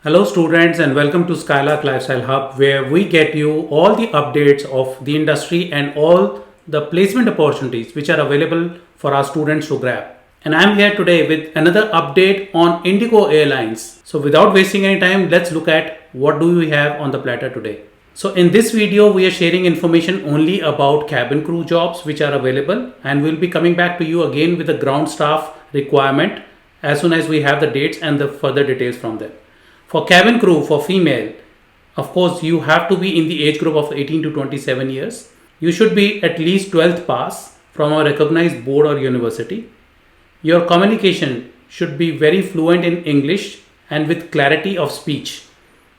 Hello students and welcome to Skylark Lifestyle Hub, where we get you all the updates of the industry and all the placement opportunities which are available for our students to grab. And I'm here today with another update on Indigo Airlines. So without wasting any time, let's look at what do we have on the platter today. So in this video, we are sharing information only about cabin crew jobs which are available, and we'll be coming back to you again with the ground staff requirement as soon as we have the dates and the further details from them. For cabin crew for female, of course, you have to be in the age group of 18 to 27 years. You should be at least 12th pass from a recognized board or university. Your communication should be very fluent in English and with clarity of speech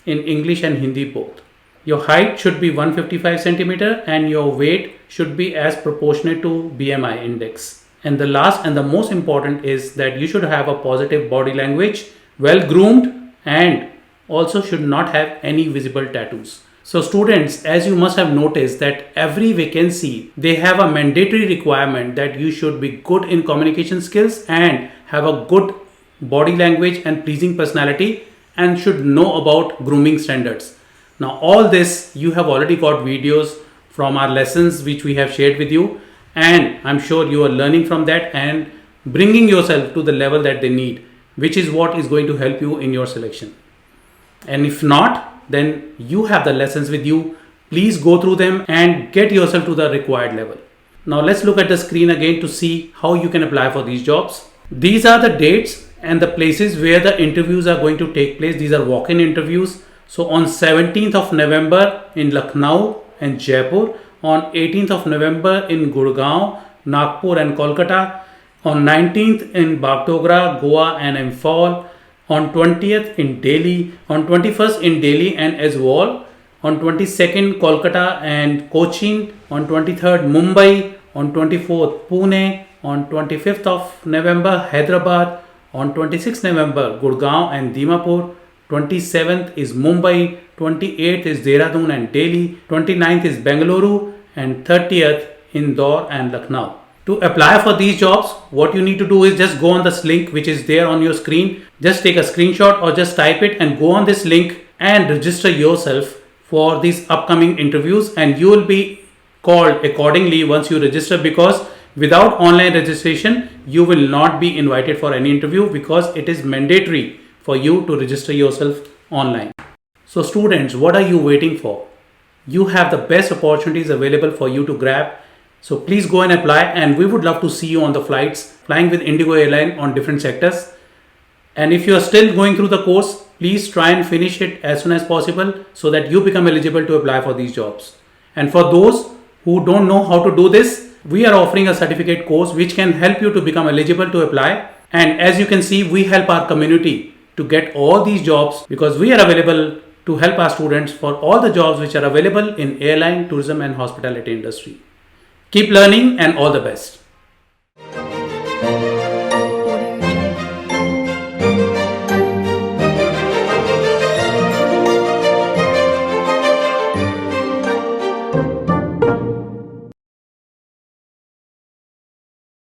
in English and Hindi both. Your height should be 155 centimeter and your weight should be as proportionate to BMI index. And the last and the most important is that you should have a positive body language, well groomed, and also should not have any visible tattoos. So students, as you must have noticed that every vacancy, they have a mandatory requirement that you should be good in communication skills and have a good body language and pleasing personality and should know about grooming standards. Now all this you have already got videos from our lessons which we have shared with you, and I'm sure you are learning from that and bringing yourself to the level that they need, which is what is going to help you in your selection. And if not, then you have the lessons with you. Please go through them and get yourself to the required level. Now let's look at the screen again to see how you can apply for these jobs. These are the dates and the places where the interviews are going to take place. These are walk-in interviews. So on 17th of November in Lucknow and Jaipur, on 18th of November in Gurgaon, Nagpur and Kolkata, on 19th in Bagdogra, Goa and Imphal, on 20th in Delhi, on 21st in Delhi and Aswal, on 22nd Kolkata and Cochin, on 23rd Mumbai, on 24th Pune, on 25th of November Hyderabad, on 26th November Gurgaon and Dimapur, 27th is Mumbai, 28th is Dehradun and Delhi, 29th is Bengaluru, and 30th Indore and Lucknow. To apply for these jobs, what you need to do is just go on this link which is there on your screen. Just take a screenshot or just type it and go on this link and register yourself for these upcoming interviews, and you will be called accordingly once you register, because without online registration you will not be invited for any interview, because it is mandatory for you to register yourself online. So students, what are you waiting for? You have the best opportunities available for you to grab. So please go and apply, and we would love to see you on the flights flying with Indigo Airline on different sectors. And if you are still going through the course, please try and finish it as soon as possible so that you become eligible to apply for these jobs. And for those who don't know how to do this, we are offering a certificate course which can help you to become eligible to apply. And as you can see, we help our community to get all these jobs, because we are available to help our students for all the jobs which are available in airline, tourism and hospitality industry. Keep learning and all the best.